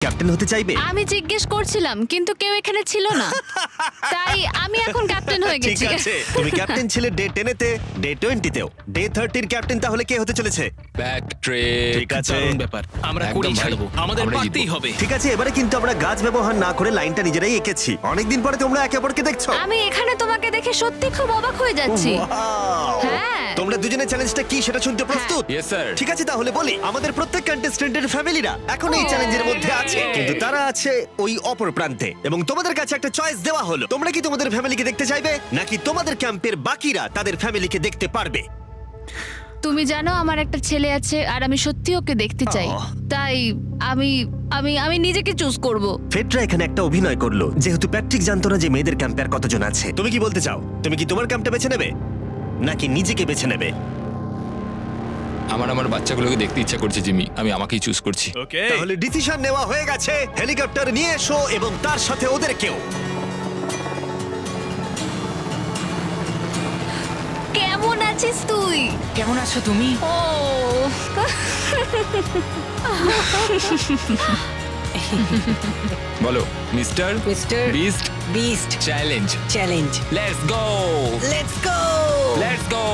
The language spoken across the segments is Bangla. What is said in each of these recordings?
ক্যাপ্টেন হতে চাইবে? আমি জিজ্ঞেস করছিলাম কিন্তু কেউ এখানে ছিল না, তাই আমি এখন ক্যাপ্টেন হয়ে ঠিক গেছি। আছে, তুমি ক্যাপ্টেন ছিলে ডে 10 তে, ডে 20 তেও। ডে 30 এর ক্যাপ্টেন তাহলে কে হতে চলেছে? Back trek. ঠিক আছে, দারুণ ব্যাপার, আমরা একদম করেই ভাই, ছাড়বো, আমাদের আমরাই পারতেই জিতবো। হবে। ঠিক আছে, এবারে কিন্তু আমরা গাছ ব্যবহার না করে লাইনটা নিজেরাই এঁকেছি। অনেকদিন পরে তোমরা একে অপরকে দেখছো। আমি এখানে তোমাকে দেখে সত্যি খুব অবাক হয়ে যাচ্ছি। Wow! হ্যাঁ। তোমরা দুজনের চ্যালেঞ্জটা কি সেটা শুনতে প্রস্তুত? Yes sir. ঠিক আছে, তাহলে বলি আমাদের প্রত্যেক কন্টেস্টেন্টের ফ্যামিলিরা এখন এই চ্যালেঞ্জের মধ্যে আছে, কিন্তু তারা আছে ওই অপর প্রান্তে এবং তোমাদের কাছে একটা চয়েস দেওয়া হলো। তোমরা কি তোমাদের ফ্যামিলিকে দেখতে চাইবে নাকি তোমাদের ক্যাম্পের বাকিরা তাদের ফ্যামিলিকে দেখতে পারবে? তুমি জানো আমার একটা ছেলে আছে আর আমি সত্যি ওকে দেখতে চাই, আহ। তাই আমি আমি আমি নিজেকে চুজ করব। ফেডরা এখানে একটা অভিনয় করলো, যেহেতু প্যাট্রিক জানতো না যে মেয়েদের ক্যাম্পে আর কতজন আছে। তুমি কি বলতে চাও? তুমি কি তোমার ক্যাম্পটা বেছে নেবে নাকি নিজেকে বেছে নেবে? আমার বাচ্চাগুলোকে দেখতে ইচ্ছা করছে জিমি, আমি আমাকেই চুজ করছি। ওকে, তাহলে ডিসিশন নেওয়া হয়ে গেছে, হেলিকপ্টার নিয়ে এসো এবং তার সাথে ওদেরকেও। কেমন আছিস তুই? কেমন আছো তুমি? ও বলো mister mister beast beast challenge. Challenge, let's go, let's go. Let's go.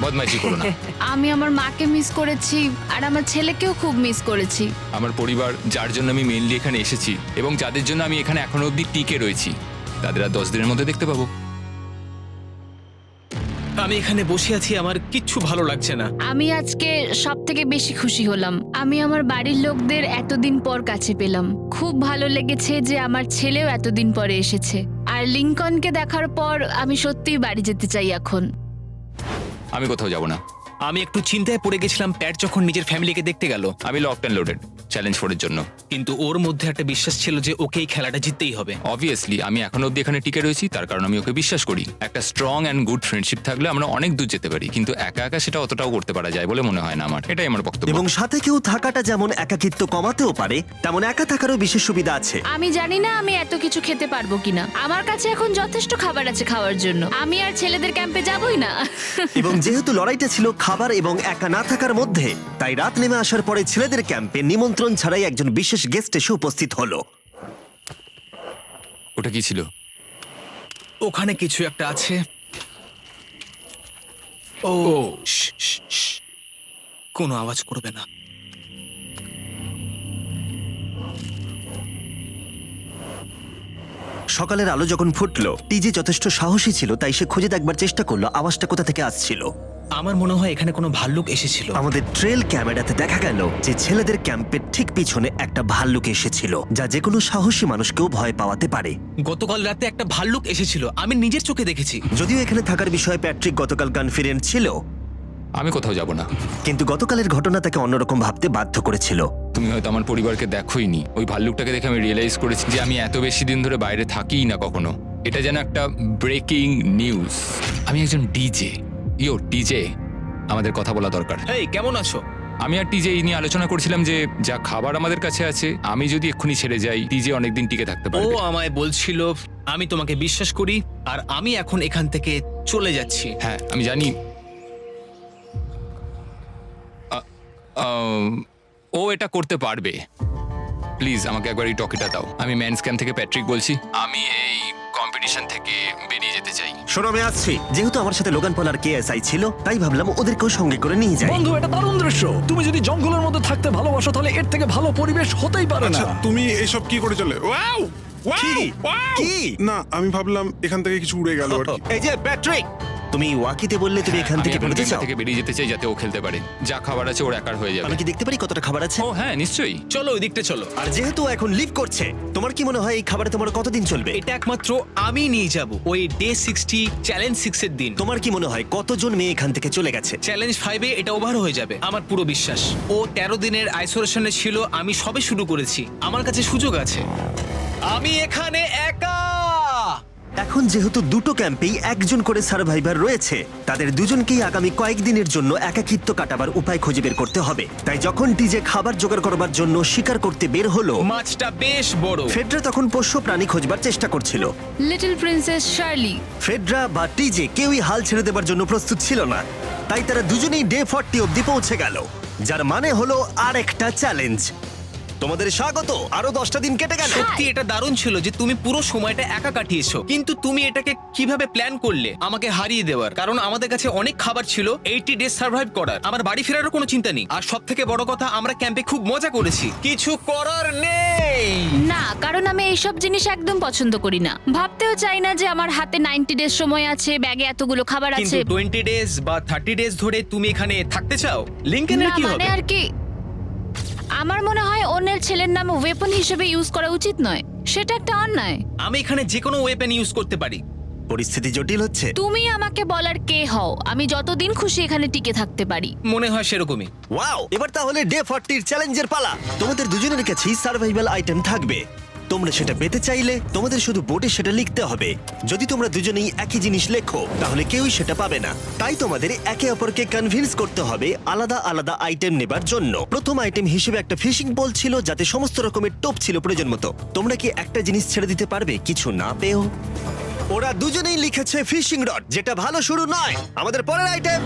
বদমাইশি করো না। আমি আমার মাকে মিস করেছি আর আমার ছেলেকেও খুব মিস করেছি। আমার পরিবার, যার জন্য আমি মেইনলি এখানে এসেছি এবং যাদের জন্য আমি এখানে এখনো অবধি টিকে রয়েছি, তাদের আর 10 দিনের মধ্যে দেখতে পাবো। আমি এখানে বসে আছি, আমার কিচ্ছু ভালো লাগছে না। আমি আজকে সব থেকে বেশি খুশি হলাম। আমি আমার বাড়ির লোকদের এতদিন পর কাছে পেলাম। খুব ভালো লেগেছে যে আমার ছেলেও এতদিন পরে এসেছে। আর লিংকনকে দেখার পর আমি সত্যিই বাড়ি যেতে চাই এখন। আমি কোথাও যাব না। আমি একটু চিন্তায় পড়ে গেছিলাম প্যাট যখন নিজের ফ্যামিলিকে দেখতে গেল, আমি লকড অ্যান্ড লোডেড চ্যালেঞ্জ 4 এর জন্য। কিন্তু ওর মধ্যে একটা বিশ্বাস ছিল যে ওকে এই খেলাটা জিততেই হবে। অবভিয়াসলি আমি এখনো অবধি এখানে টিকে রয়েছি, তার কারণ আমি ওকে বিশ্বাস করি। একটা স্ট্রং অ্যান্ড গুড ফ্রেন্ডশিপ থাকলে আমরা অনেক দূর যেতে পারি, কিন্তু একা একা সেটা অতটাও করতে পারা যায় বলে মনে হয় না আমার। এটাই আমার বক্তব্য। এবং সাথে কেউ থাকাটা যেমন একাকিত্ব কমাতেও পারে, তেমন একা থাকারও বিশেষ সুবিধা আছে। আমি জানি না আমি এত কিছু খেতে পারবো কিনা। আমার কাছে এখন যথেষ্ট খাবার আছে খাওয়ার জন্য। আমি আর ছেলেদের ক্যাম্পে যাবই না। এবং যেহেতু লড়াইটা ছিল খাবার এবং একা না থাকার মধ্যে, তাই রাত নেমে আসার পরে ছেলেদের ক্যাম্পে নিমন্ত্রণ ছাড়াই একজন বিশেষ গেস্ট এসে উপস্থিত হলো। ওটা কি ছিল? ওখানে কিছু একটা আছে। ও শ্, শ্, শ্। কোনো আওয়াজ করবে না। সকালের আলো যখন ফুটলো, টিজি যথেষ্ট সাহসী ছিল, তাই সে খুঁজে দেখবার চেষ্টা করলো আওয়াজটা কোথা থেকে আসছিল। আমার মনে হয় এখানে কোনো ভাল্লুক এসেছিল। আমাদের ট্রেল ক্যামেরাতে দেখা গেল যে ছেলেদের ক্যাম্পের ঠিক পিছনে একটা ভাল্লুক এসেছিল, যা যে কোনো সাহসী মানুষকেও ভয় পাওয়াতে পারে। গতকাল রাতে একটা ভাল্লুক এসেছিল, আমি নিজের চোখে দেখেছি। যদিও এখানে থাকার বিষয়ে প্যাট্রিক গতকাল কনফিডেন্ট ছিল, আমি কোথাও যাব না। কিন্তু গতকালের ঘটনা তাকে অন্যরকম ভাবতে বাধ্য করেছিল। তুমি হয়তো আমার পরিবারকে দেখোইনি। ওই ভাল্লুকটাকে দেখে আমি রিয়েলাইজ করেছি যে আমি এত বেশি দিন ধরে বাইরে থাকিই না কখনো। এটা যেন একটা ব্রেকিং নিউজ। আমি একজন ডিজে। ডিজে, আমাদের কথা বলা দরকার। এই কেমন আছো? আমি আর টিজে এই নিয়ে আলোচনা করছিলাম যে যা খাবার আমাদের কাছে আছে, আমি যদি এক্ষুনি ছেড়ে যাই, টিজে অনেকদিন টিকে থাকতে ও পারবে। আমায় বলছিল আমি তোমাকে বিশ্বাস করি আর আমি এখন এখান থেকে চলে যাচ্ছি। হ্যাঁ আমি জানি। ও এটা করতে পারবে। প্লিজ আমাকে একবার এই টকিটা দাও। আমি ম্যানস ক্যাম্প থেকে প্যাট্রিক বলছি। আমি এই কম্পিটিশন থেকে বেরিয়ে যেতে চাই। শোনো, আমি আসছি। যেহেতু আমার সাথে লোগান পল আর কেএসআই ছিল, তাই ভাবলাম ওদেরকেও সঙ্গে করে নিয়ে যাই। বন্ধু, এটা দারুণ দৃশ্য। তুমি যদি জঙ্গলের মধ্যে থাকতে ভালোবাসো তাহলে এর থেকে ভালো পরিবেশ হতেই পারে না। আচ্ছা, তুমি এসব কি করে চলে? ওয়াও কি? কি? না, আমি ভাবলাম এখান থেকে কিছু উড়ে গেল আর কি। এই যে প্যাট্রিক, তুমি ওয়াকিতে বললে তুমি এখান আমি থেকে এখন বেরোতে গেমটা চাও। থেকে বেরিয়ে যেতে চাই যাতে ও খেলতে পারে। যা খাবার আছে ওর একার হয়ে যাবে। আমি কি দেখতে পারি কতটা খাবার আছে? ও হ্যাঁ নিশ্চয়ই। চলো ওই দিকটা চলো। আর যেহেতু ও এখন লিভ করছে, তোমার কি মনে হয় এই খাবারে তোমার কতদিন চলবে? এটা একমাত্র আমি নিয়ে যাব ওই ডে 60 চ্যালেঞ্জ 6 এর দিন। তোমার কি মনে হয় কতজন মেয়ে এখান থেকে চলে গেছে? চ্যালেঞ্জ 5 এ এটা ওভার হয়ে যাবে, আমার পুরো বিশ্বাস। ও 13 দিনের আইসোলেশনে ছিল, আমি সবে শুরু করেছি। আমার কাছে সুযোগ আছে। আমি এখানে একা। এখন যেহেতু দুটো ক্যাম্পেই একজন করে সার্ভাইভার রয়েছে, তাদের দুজনকেই আগামী কয়েকদিনের জন্য একাকিত্ব কাটাবার উপায় খুঁজে বের করতে হবে। তাই যখন টিজে খাবার জোগাড় করবার জন্য শিকার করতে বের হলো, মাছটা বেশ বড়। ফেডরা তখন পোষ্য প্রাণী খোঁজবার চেষ্টা করছিল। Little princess Shirley. ফেডরা বা টিজে কেউই হাল ছেড়ে দেবার জন্য প্রস্তুত ছিল না, তাই তারা দুজনেই ডে 40 অব্দি পৌঁছে গেল, যার মানে হলো আরেকটা চ্যালেঞ্জ। তোমাদের স্বাগত। আরো 10টা দিন কেটে গেল। সত্যি এটা দারুণ ছিল যে তুমি পুরো সময়টা একা কাটিয়েছো, কিন্তু তুমি এটাকে কিভাবে প্ল্যান করলে আমাকে হারিয়ে দেওয়ার? কারণ আমাদের কাছে অনেক খাবার ছিল 80 ডেজ সার্ভাইভ করার। আমার বাড়ি ফেরারও কোনো চিন্তা নেই। আর সব থেকে বড় কথা, আমরা ক্যাম্পে খুব মজা করেছি। কিছু করার নেই। না, কারণ আমি এইসব জিনিস একদম পছন্দ করি না। ভাবতেও চাই না যে আমার হাতে 90 ডেজ সময় আছে, ব্যাগে এতগুলো খাবার কিন্তু আছে। 20 ডেজ বা 30 ডেজ ধরে তুমি এখানে থাকতে চাও? লিংকেনের না, কি মানে হবে? আর কি, আমার মনে হয় অন্যের ছেলের নাম ওয়েপন হিসেবে ইউজ করা উচিত নয়। সেটা একটা অন্যায়। আমি এখানে যে কোনো ওয়েপেন ইউজ করতে পারি। পরিস্থিতি জটিল হচ্ছে। তুমি আমাকে বলার কে হও? আমি যতদিন খুশি এখানে টিকে থাকতে পারি। মনে হয় সেরকমই। ওয়াও, এবার তাহলে ডে 40 চ্যালেঞ্জের পালা। তোমাদের দুজনের কাছেই সার্ভাইভাল আইটেম থাকবে। তোমরা সেটা পেতে চাইলে তোমাদের শুধু বোর্ডে সেটা লিখতে হবে। যদি তোমরা দুজনেই একই জিনিস লেখো তাহলে কেউই সেটা পাবে না। তাই তোমাদের একে অপরকে কনভিন্স করতে হবে আলাদা আলাদা আইটেম নেবার জন্য। প্রথম আইটেম হিসেবে একটা ফিশিং পোল ছিল, যাতে সমস্ত রকমের টোপ ছিল প্রয়োজন মতো। তোমরা কি একটা জিনিস ছেড়ে দিতে পারবে কিছু না পেও? ওরা দুজনেই লিখেছে ফিশিং রড, যেটা ভালো শুরু নয়। আমাদের পরের আইটেম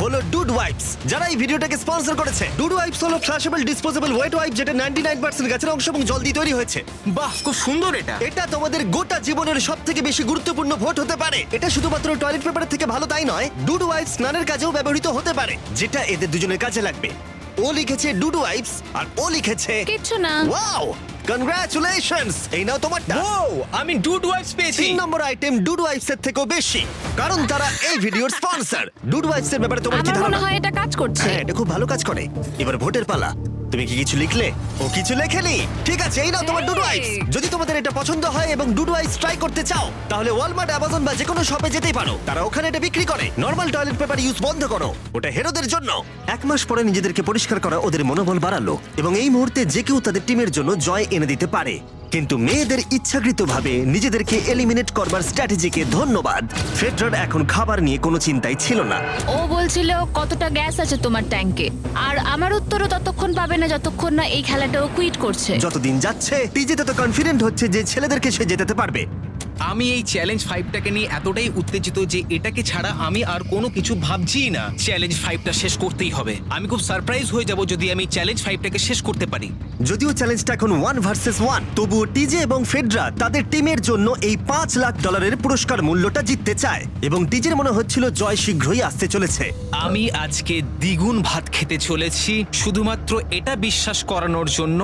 হলো ডুড ওয়াইপস, যারা এই ভিডিওটাকে স্পন্সর করেছে। ডুড ওয়াইপস হলো ফ্ল্যাশেবল ডিসপোজেবল ওয়েট ওয়াইপ, যেটা 99% গাছের অংশ এবং জল দিয়ে তৈরি হয়েছে। বাহ, খুব সুন্দর এটা। এটা তোমাদের গোটা জীবনের সবথেকে বেশি গুরুত্বপূর্ণ ভোট হতে পারে। এটা শুধুমাত্র টয়লেট পেপারের থেকে ভালো তাই নয়, ডুড ওয়াইপস স্নানের কাজেও ব্যবহৃত হতে পারে, যেটা এদের দুজনের কাজে লাগবে। ও লিখেছে ডুড ওয়াইপস আর ও লিখেছে কিচ্ছু না। Wow, congratulations! এই নাও তোমারটা। ও, আমি ডুড ওয়াইপস পেয়েছি। 3 নম্বর আইটেম ডুড ওয়াইপস এর থেকেও বেশি, কারণ তারা এই ভিডিওর স্পন্সর। ডুড ওয়াইপস এর ব্যাপারে তোমার কি আমার মনে ধারণা? হয় এটা কাজ করছে। হ্যাঁ, এটা খুব ভালো কাজ করে। এবার ভোটের পালা। তুমি কি কিছু লিখলে? ও কিছু লেখেনি। ঠিক আছে, এই নাও তোমার ডুড ওয়াইপস। যদি তোমাদের এটা পছন্দ হয় এবং ডুড ওয়াইপস ট্রাই করতে চাও, তাহলে ওয়ালমার্ট, অ্যামাজন বা যে কোনো শপে যেতেই পারো। তারা ওখানে এটা বিক্রি করে। নর্মাল টয়লেট পেপার ইউজ বন্ধ করো, ওটা হেরোদের জন্য। 1 মাস পরে নিজেদেরকে পরিষ্কার করা ওদের মনোবল বাড়ালো এবং এই মুহূর্তে যে কেউ তাদের টিমের জন্য জয় এনে দিতে পারে। কিন্তু মেয়েদের ইচ্ছাকৃতভাবে নিজেদেরকে এলিমিনেট করবার স্ট্র্যাটেজিকে ধন্যবাদ। ফেডরার এখন খাবার নিয়ে কোনো চিন্তাই ছিল না। ও বলছিল কতটা গ্যাস আছে তোমার ট্যাঙ্কে, আর আমার উত্তরও ততক্ষণ পাবে না যতক্ষণ না এই খেলাটাও কুইট করছে। যতদিন যাচ্ছে টিজে তত কনফিডেন্ট হচ্ছে যে ছেলেদেরকে সে জেতাতে পারবে। আমি এই চ্যালেঞ্জ 5টাকে নিয়ে এতটাই উত্তেজিত যে এটাকে ছাড়া আমি আর কোনো কিছু ভাবছিই না। চ্যালেঞ্জ 5টা শেষ করতেই হবে। আমি খুব সারপ্রাইজ হয়ে যাব যদি আমি চ্যালেঞ্জ 5টাকে শেষ করতে পারি। যদিও চ্যালেঞ্জটা এখন 1 ভার্সেস 1, তবুও টিজে এবং ফেডরা তাদের টিমের জন্য এই $5 লাখ পুরস্কার মূল্যটা জিততে চায় এবং টিজের মনে হচ্ছিল জয় শীঘ্রই আসতে চলেছে। আমি আজকে দ্বিগুণ ভাত খেতে চলেছি শুধুমাত্র এটা বিশ্বাস করানোর জন্য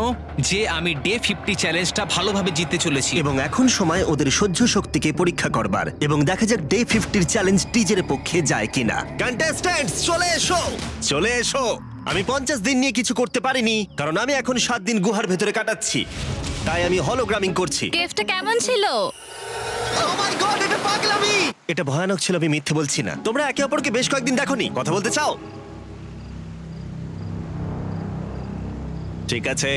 যে আমি ডে 50 চ্যালেঞ্জটা ভালোভাবে জিততে চলেছি। এবং এখন সময় ওদের সহ্য শক্তিকে পরীক্ষা করবার এবং দেখা যাক ডে 50 চ্যালেঞ্জ টিজের পক্ষে যায় কিনা। কন্টেস্ট্যান্টস চলে এসো, চলে এসো। আমি 50 দিন নিয়ে কিছু করতে পারিনি, কারণ আমি এখন 7 দিন গুহার ভেতরে কাটাচ্ছি। তাই আমি হলোগ্রামিং করছি। কেভটা কেমন ছিল? Oh my God, এটা পাগলামি! এটা ভয়ানক ছিল, আমি মিথ্যে বলছি না। তোমরা একে অপরকে বেশ কয়েকদিন দেখোনি, কথা বলতে চাও? ঠিক আছে,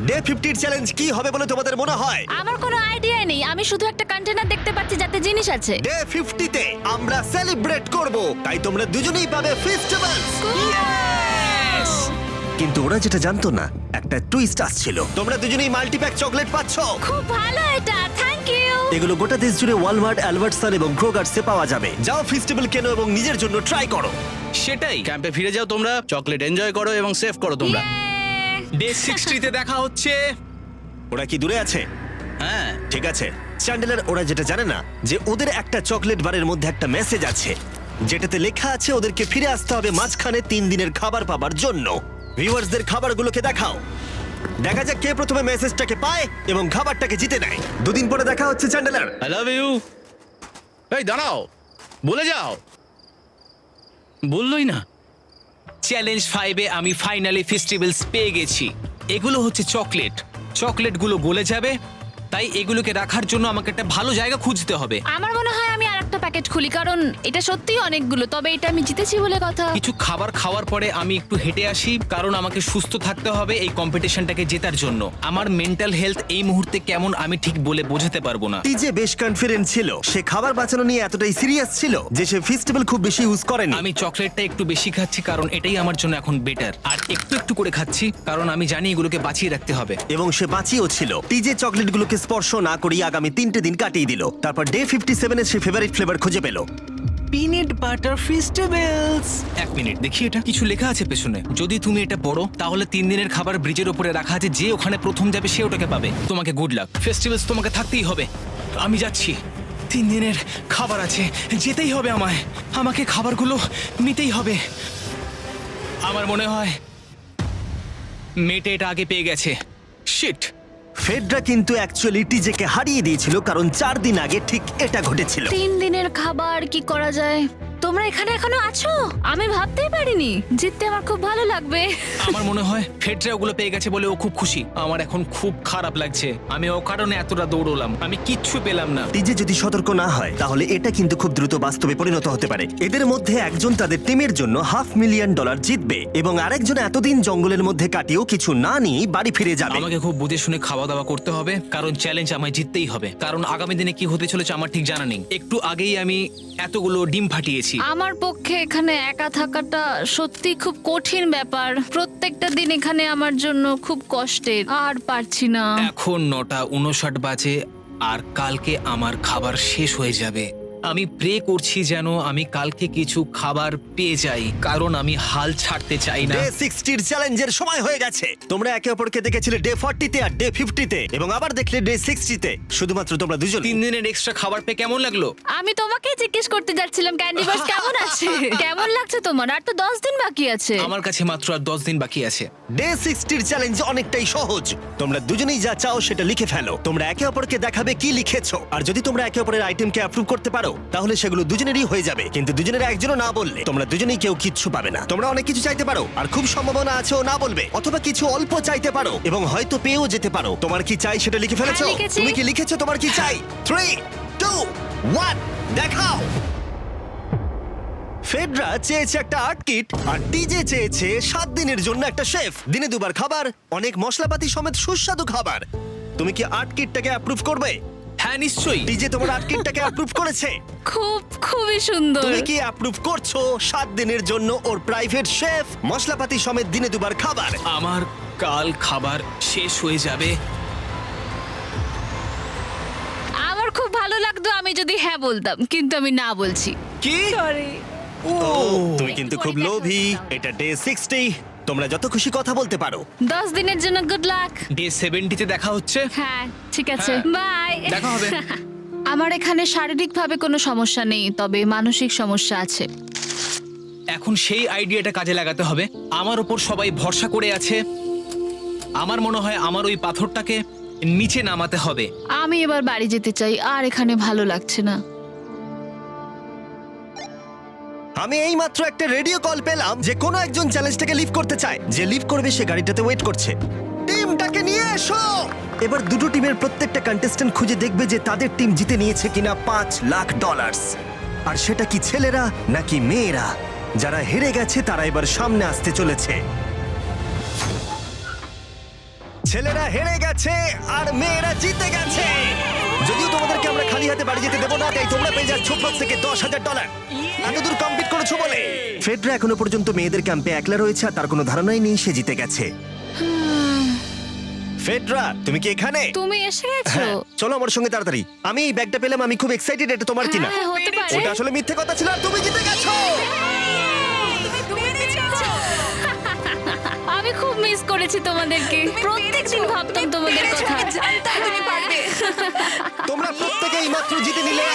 ডে 50 চ্যালেঞ্জ কি হবে বলে তোমাদের মনে হয়? আমার কোনো আইডিয়া নেই। আমি শুধু একটা কন্টেনার দেখতে পাচ্ছি যাতে জিনিস আছে। ডে 50 তে আমরা সেলিব্রেট করব, তাই তোমরা দুজনেই পাবে ফেস্টিভ্যালস। কিন্তু ওরা যেটা জানতো না, একটা টুইস্ট আসছিল। তোমরা দুজনেই মাল্টিপ্যাক চকলেট পাচ্ছ। খুব ভালো এটা, থ্যাংক ইউ। এগুলো গোটা দেশ জুড়ে ওয়ালমার্ট, অ্যালবার্টসন এবং ক্রোগার্সে পাওয়া যাবে। যাও ফেস্টিভ্যাল কেনো এবং নিজের জন্য ট্রাই করো। সেটাই। ক্যাম্পে ফিরে যাও তোমরা, চকলেট এনজয় করো এবং সেভ করো তোমরা। ডে 60 তে দেখা হচ্ছে। ওরা কি দূরে আছে? হ্যাঁ, ঠিক আছে চ্যান্ডেলার, ওরা যেটা জানে না যে ওদের একটা চকলেট বারের মধ্যে একটা মেসেজ আছে, যেটাতে লেখা আছে ওদেরকে ফিরে আসতে হবে মাঝখানে 3 দিনের খাবার পাবার জন্য। ভিউয়ার্সদের খাবারগুলোকে দেখাও, দেখা যাক কে প্রথমে মেসেজটাকে পায় এবং খাবারটাকে জিতে নেয়। 2 দিন পরে দেখা হচ্ছে চ্যান্ডেলার। I love you. এই দাঁড়াও, বলে যাও। বললোই না। চ্যালেঞ্জ 5-এ আমি ফাইনালি ফেস্টিভ্যালস পেয়ে গেছি। এগুলো হচ্ছে চকলেট। চকলেটগুলো গলে যাবে, তাই এগুলোকে রাখার জন্য আমাকে একটা ভালো জায়গা খুঁজতে হবে। আমার মনে হয় আমি আরেকটা প্যাকেট খুলি, কারণ এটা সত্যিই অনেকগুলো। তবে এটা আমি জিতেছি বলে কথা। কিছু খাবার খাওয়ার পরে আমি একটু হেঁটে আসি, কারণ আমাকে সুস্থ থাকতে হবে এই কম্পিটিশনটাকে জেতার জন্য। আমার মেন্টাল হেলথ এই মুহূর্তে কেমন আমি ঠিক বলে বোঝাতে পারবো না। টিজে বেশ কনফিডেন্ট ছিল, সে খাবার বাঁচানো নিয়ে এতটাই সিরিয়াস ছিল যে সে ফেস্টিভ্যাল খুব বেশি ইউজ করেনি। আমি চকলেটটা একটু বেশি খাচ্ছি কারণ এটাই আমার জন্য এখন বেটার, আর একটু একটু করে খাচ্ছি কারণ আমি জানি এগুলোকে বাঁচিয়ে রাখতে হবে। এবং সে বাঁচিয়েও ছিল। টিজে চকলেটগুলোকে স্পর্শ না করেই আগামী 3টে দিন কাটিয়ে দিল। তারপর ডে 57-এ সে ফেভারিট ফ্লেভার খুঁজে পেল। Peanut butter festivals. এক মিনিট দেখি, এটা কিছু লেখা আছে পেছনে। যদি তুমি এটা পড়ো তাহলে 3 দিনের খাবার ব্রিজের উপরে রাখা আছে, যে ওখানে প্রথম যাবে সে ওটাকে পাবে। তোমাকে গুড লাক। ফেস্টিভ্যালস তোমাকে থাকতেই হবে। আমি যাচ্ছি, 3 দিনের খাবার আছে, যেতেই হবে আমায়। আমাকে খাবারগুলো নিতেই হবে। আমার মনে হয় মেয়েটা এটা আগে পেয়ে গেছে। শিট। ফেডরা কিন্তু অ্যাকচুয়ালি টিজেকে হারিয়ে দিয়েছিল, কারণ 4 দিন আগে ঠিক এটা ঘটেছিল। 3 দিনের খাবার কি করা যায়? তোমরা এখানে এখনো আছো? আমি ভাবতেই পারিনি। জিততে আমার খুব ভালো লাগবে। আমার মনে হয় ফেডরা ওগুলো পেয়ে গেছে বলে ও খুব খুশি। আমার এখন খুব খারাপ লাগছে। আমি ও কারণে এতটা দৌড়লাম, আমি কিচ্ছু পেলাম না। টিজে যদি সতর্ক না হয় তাহলে এটা কিন্তু খুব দ্রুত বাস্তবে পরিণত হতে পারে। এদের মধ্যে একজন তাদের টিমের জন্য $500,000 জিতবে এবং আরেকজন এতদিন জঙ্গলের মধ্যে কাটিয়েও কিছু না নিয়ে বাড়ি ফিরে যাবে। আমাকে খুব বুঝে শুনে খাওয়া দাওয়া করতে হবে, কারণ চ্যালেঞ্জ আমায় জিততেই হবে। কারণ আগামী দিনে কি হতে চলেছে আমার ঠিক জানা নেই। একটু আগেই আমি এতগুলো ডিম ফাটিয়েছি। আমার পক্ষে এখানে একা থাকাটা সত্যি খুব কঠিন ব্যাপার। প্রত্যেকটা দিন এখানে আমার জন্য খুব কষ্টের, আর পারছি না। এখন 9:59 বাজে আর কালকে আমার খাবার শেষ হয়ে যাবে। আমি প্রে করছি যেন আমি কালকে কিছু খাবার পেয়ে যাই, কারণ আমি হাল ছাড়তে চাই না। ডে 60 চ্যালেঞ্জের সময় হয়ে গেছে। তোমরা একে অপরকে দেখেছিলে ডে 40 তে আর ডে 50 তে, এবং আবার দেখলে ডে 60 তে। শুধুমাত্র তোমরা দুজন। 3 দিনের এক্সট্রা খাবার পেয়ে কেমন লাগলো? আমি তোমাকে জিজ্ঞেস করতে যাচ্ছিলাম ক্যান্ডি বাস কেমন আছে। কেমন লাগছে তোমার? আর তো 10 দিন বাকি আছে। আমার কাছে মাত্র আর 10 দিন বাকি আছে। ডে 60 চ্যালেঞ্জ অনেকটাই সহজ। তোমরা দুজনেই যা চাও সেটা লিখে ফেলো। তোমরা একে অপরকে দেখাবে কি লিখেছো, আর যদি তোমরা একে অপরের আইটেমকে অ্যাপ্রুভ করতে পারো তাহলে সেগুলো দুজনেরই হয়ে যাবে। কিন্তু দুজনের একজনও না বললে তোমরা দুজনেই কেউ কিচ্ছু পাবে না। তোমরা অনেক কিছু চাইতে পারো আর খুব সম্ভাবনা আছে ও না বলবে, অথবা কিছু অল্প চাইতে পারো এবং হয়তো পেয়েও যেতে পারো। তোমার কি চাই সেটা লিখে ফেলেছো? হ্যাঁ, লিখেছি। তুমি কি লিখেছো তোমার কি চাই? 3, 2, 1 দেখাও। ফেডরা চেয়েছে একটা আর্ট কিট আর টিজে চেয়েছে 7 দিনের জন্য একটা শেফ, দিনে 2 বার খাবার, অনেক মশলাপাতি সমেত সুস্বাদু খাবার। তুমি কি আর্ট কিটটাকে অ্যাপ্রুভ করবে? হ্যাঁ নিশ্চয়ই। টিজে তোমার আর্ট কিটটাকে অ্যাপ্রুভ করেছে। খুবই সুন্দর। তুমি কি অ্যাপ্রুভ করছো 7 দিনের জন্য ওর প্রাইভেট শেফ, মশলাপাতি সমেত দিনে 2 বার খাবার? আমার কাল খাবার শেষ হয়ে যাবে। আমার খুব ভালো লাগতো আমি যদি হ্যাঁ বলতাম, কিন্তু আমি না বলছি। কি? তুমি কিন্তু খুব লোভী। এটা ডে 60, তোমরা যত খুশি কথা বলতে পারো। 10 দিনের জন্য গুড লাক। ডে 70 তে দেখা হচ্ছে। হ্যাঁ ঠিক আছে, হ্যাঁ, বাই। দেখা হবে। আমার এখানে শারীরিকভাবে কোনো সমস্যা নেই, তবে মানসিক সমস্যা আছে। এখন সেই আইডিয়াটা কাজে লাগাতে হবে। আমার উপর সবাই ভরসা করে আছে। আমার মনে হয় আমার ওই পাথরটাকে নিচে নামাতে হবে। আমি এবার বাড়ি যেতে চাই, আর এখানে ভালো লাগছে না। আমি এইমাত্র একটা রেডিও কল পেলাম যে কোনো একজন চ্যালেঞ্জটাকে লিভ করতে চায়। যে লিভ করবে সে গাড়িটাতে ওয়েট করছে। টিমটাকে নিয়ে এসো। এবার দুটো টিমের প্রত্যেকটা কন্টেস্ট্যান্ট খুঁজে দেখবে যে তাদের টিম জিতে নিয়েছে কিনা $5 লাখ। আর সেটা কি ছেলেরা নাকি মেয়েরা? যারা হেরে গেছে তারা এবার সামনে আসতে চলেছে। ছেলেরা হেরে গেছে আর মেয়েরা জিতে গেছে। যদিও তোমাদেরকে আমরা খালি হাতে বাড়ি যেতে দেবো না, তাই তোমরা পেয়ে যাচ্ছ প্রত্যেকে $10,000। এতদূর কমপ্লিট করেছো বলে। ফেডরা এখনো পর্যন্ত মেয়েদের ক্যাম্পে একলা রয়েছে আর তার কোনো ধারণাই নেই সে জিতে গেছে। ফেডরা তুমি কি এখানে? তুমি এসে গেছো? হ্যাঁ, চলো আমার সঙ্গে তাড়াতাড়ি। আমি এই ব্যাগটা পেলাম, আমি খুব এক্সাইটেড। এটা তোমার কিনা? হ্যাঁ, হতে পারে। ওটা আসলে মিথ্যে কথা ছিল আর তুমি জিতে গেছো। আমি খুব মিস করেছি তোমাদেরকে। প্রত্যেকদিন ভাবতাম তোমাদের কথা। তোমরা প্রত্যেকেই মাত্র জিতে নিলে